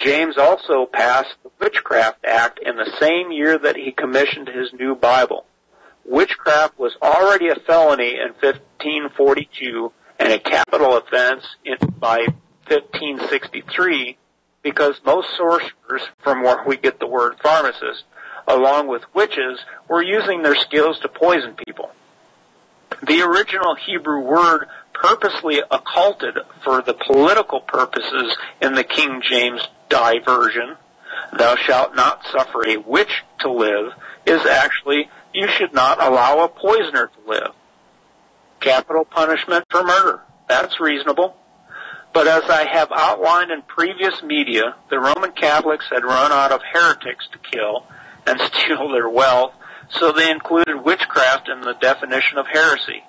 James also passed the Witchcraft Act in the same year that he commissioned his new Bible. Witchcraft was already a felony in 1542 and a capital offense by 1563 because most sorcerers, from where we get the word pharmacist, along with witches, were using their skills to poison people. The original Hebrew word purposely occulted for the political purposes in the King James Diversion, thou shalt not suffer a witch to live, is actually, you should not allow a poisoner to live. Capital punishment for murder. That's reasonable. But as I have outlined in previous media, the Roman Catholics had run out of heretics to kill and steal their wealth, so they included witchcraft in the definition of heresy.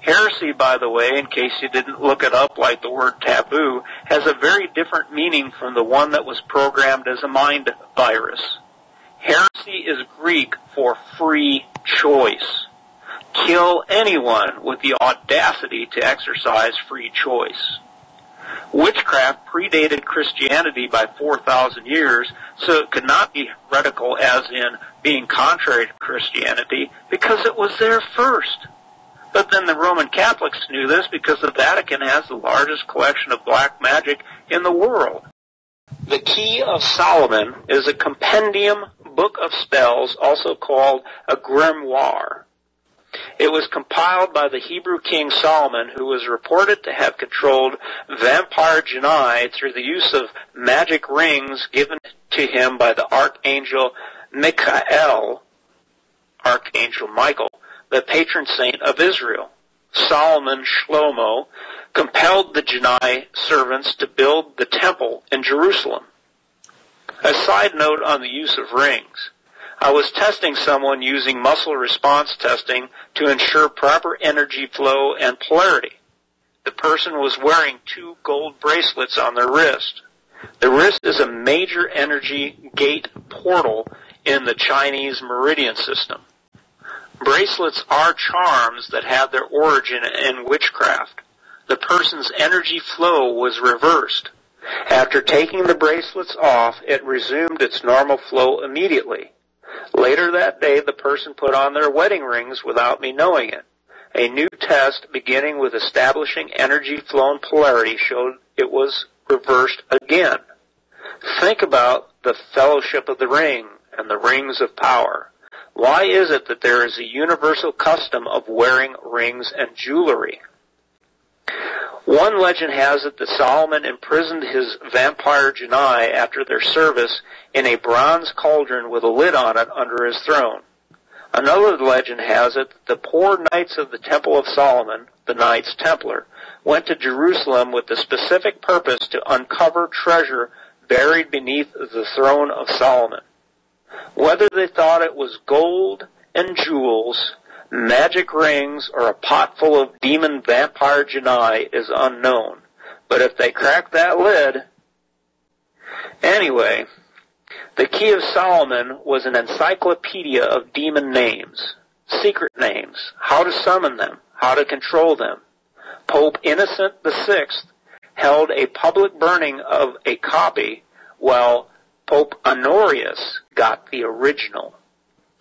Heresy, by the way, in case you didn't look it up like the word taboo, has a very different meaning from the one that was programmed as a mind virus. Heresy is Greek for free choice. Kill anyone with the audacity to exercise free choice. Witchcraft predated Christianity by 4,000 years, so it could not be heretical as in being contrary to Christianity because it was there first. But then the Roman Catholics knew this because the Vatican has the largest collection of black magic in the world. The Key of Solomon is a compendium book of spells, also called a grimoire. It was compiled by the Hebrew king Solomon, who was reported to have controlled vampire genii through the use of magic rings given to him by the archangel Michael, Archangel Michael, the patron saint of Israel. Solomon Shlomo compelled the genii servants to build the temple in Jerusalem. A side note on the use of rings. I was testing someone using muscle response testing to ensure proper energy flow and polarity. The person was wearing 2 gold bracelets on their wrist. The wrist is a major energy gate portal in the Chinese meridian system. Bracelets are charms that have their origin in witchcraft. The person's energy flow was reversed. After taking the bracelets off, it resumed its normal flow immediately. Later that day, the person put on their wedding rings without me knowing it. A new test beginning with establishing energy flow and polarity showed it was reversed again. Think about the fellowship of the ring and the rings of power. Why is it that there is a universal custom of wearing rings and jewelry? One legend has it that Solomon imprisoned his vampire genii after their service in a bronze cauldron with a lid on it under his throne. Another legend has it that the poor knights of the Temple of Solomon, the Knights Templar, went to Jerusalem with the specific purpose to uncover treasure buried beneath the throne of Solomon. Whether they thought it was gold and jewels, magic rings, or a pot full of demon vampire genii is unknown. But if they cracked that lid... Anyway, the Key of Solomon was an encyclopedia of demon names, secret names, how to summon them, how to control them. Pope Innocent VI held a public burning of a copy, while Pope Honorius got the original.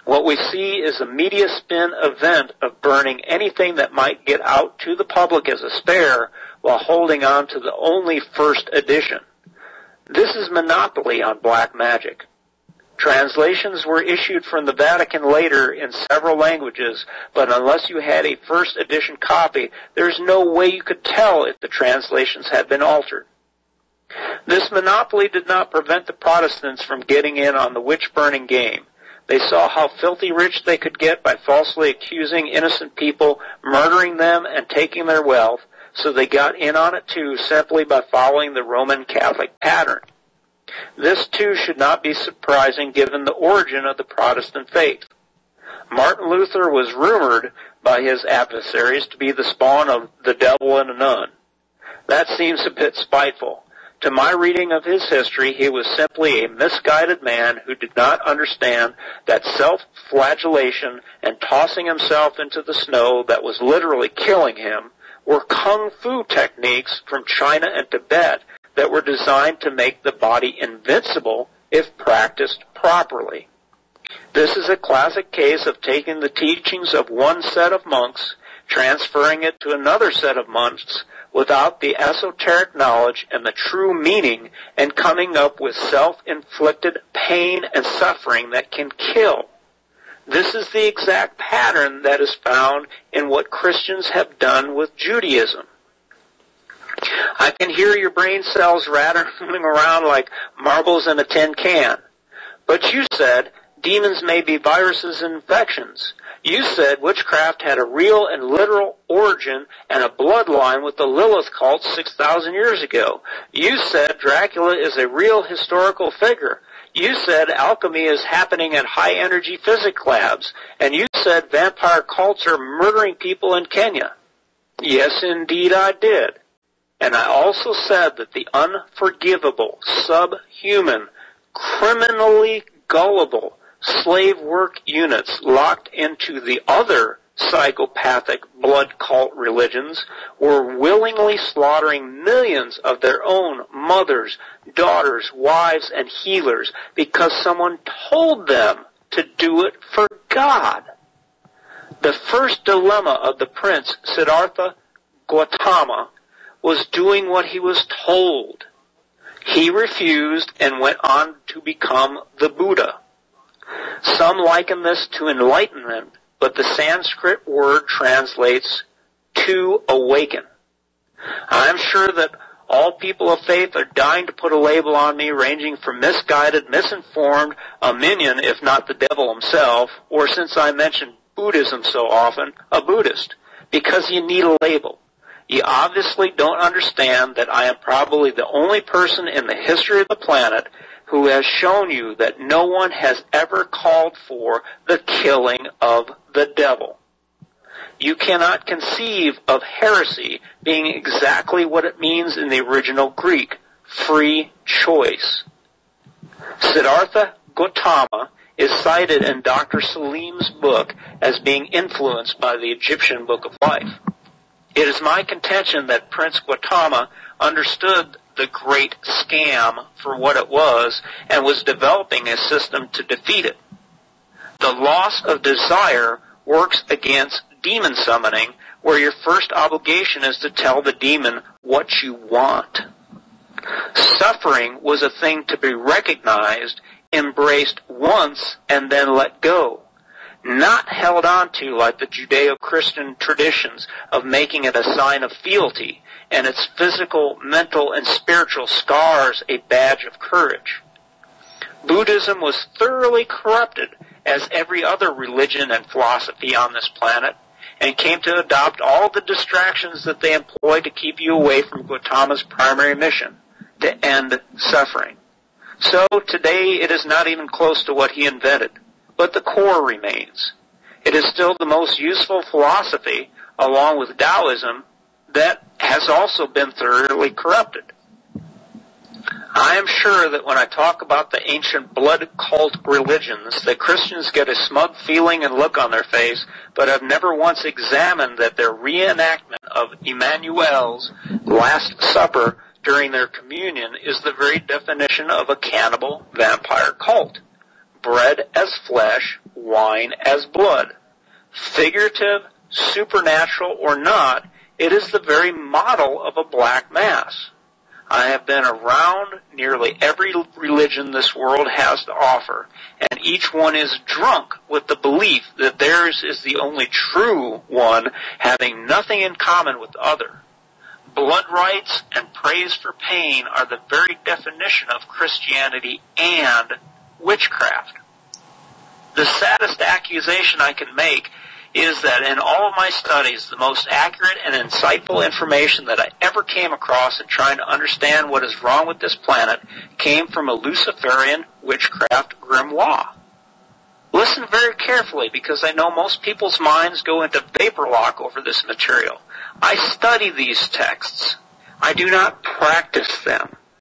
What we see is a media spin event of burning anything that might get out to the public as a spare while holding on to the only first edition. This is monopoly on black magic. Translations were issued from the Vatican later in several languages, but unless you had a first edition copy, there's no way you could tell if the translations had been altered. This monopoly did not prevent the Protestants from getting in on the witch-burning game. They saw how filthy rich they could get by falsely accusing innocent people, murdering them, and taking their wealth, so they got in on it too simply by following the Roman Catholic pattern. This too should not be surprising given the origin of the Protestant faith. Martin Luther was rumored by his adversaries to be the spawn of the devil and a nun. That seems a bit spiteful. To my reading of his history, he was simply a misguided man who did not understand that self-flagellation and tossing himself into the snow that was literally killing him were kung fu techniques from China and Tibet that were designed to make the body invincible if practiced properly. This is a classic case of taking the teachings of one set of monks, transferring it to another set of monks without the esoteric knowledge and the true meaning, and coming up with self-inflicted pain and suffering that can kill. This is the exact pattern that is found in what Christians have done with Judaism. I can hear your brain cells rattling around like marbles in a tin can. But you said demons may be viruses and infections. You said witchcraft had a real and literal origin and a bloodline with the Lilith cult 6,000 years ago. You said Dracula is a real historical figure. You said alchemy is happening at high-energy physics labs. And you said vampire cults are murdering people in Kenya. Yes, indeed I did. And I also said that the unforgivable, subhuman, criminally gullible slave work units locked into the other psychopathic blood cult religions were willingly slaughtering millions of their own mothers, daughters, wives, and healers because someone told them to do it for God. The first dilemma of the prince Siddhartha Gautama was doing what he was told. He refused and went on to become the Buddha. Some liken this to enlightenment, but the Sanskrit word translates to awaken. I'm sure that all people of faith are dying to put a label on me ranging from misguided, misinformed, a minion, if not the devil himself, or since I mention Buddhism so often, a Buddhist, because you need a label. You obviously don't understand that I am probably the only person in the history of the planet who has shown you that no one has ever called for the killing of the devil. You cannot conceive of heresy being exactly what it means in the original Greek, free choice. Siddhartha Gautama is cited in Dr. Salim's book as being influenced by the Egyptian Book of Life. It is my contention that Prince Gautama understood the great scam for what it was and was developing a system to defeat it. The loss of desire works against demon summoning, where your first obligation is to tell the demon what you want. Suffering was a thing to be recognized, embraced once, and then let go. Not held on to like the Judeo-Christian traditions of making it a sign of fealty and its physical, mental, and spiritual scars a badge of courage. Buddhism was thoroughly corrupted, as every other religion and philosophy on this planet, and came to adopt all the distractions that they employ to keep you away from Gautama's primary mission, to end suffering. So today it is not even close to what he invented. But the core remains. It is still the most useful philosophy, along with Taoism, that has also been thoroughly corrupted. I am sure that when I talk about the ancient blood cult religions, that Christians get a smug feeling and look on their face, but have never once examined that their reenactment of Emmanuel's Last Supper during their communion is the very definition of a cannibal vampire cult. Bread as flesh, wine as blood. Figurative, supernatural, or not, it is the very model of a black mass. I have been around nearly every religion this world has to offer, and each one is drunk with the belief that theirs is the only true one, having nothing in common with the other. Blood rites and praise for pain are the very definition of Christianity and witchcraft. The saddest accusation I can make is that in all of my studies, the most accurate and insightful information that I ever came across in trying to understand what is wrong with this planet came from a Luciferian witchcraft grimoire. Listen very carefully, because I know most people's minds go into vapor lock over this material. I study these texts. I do not practice them.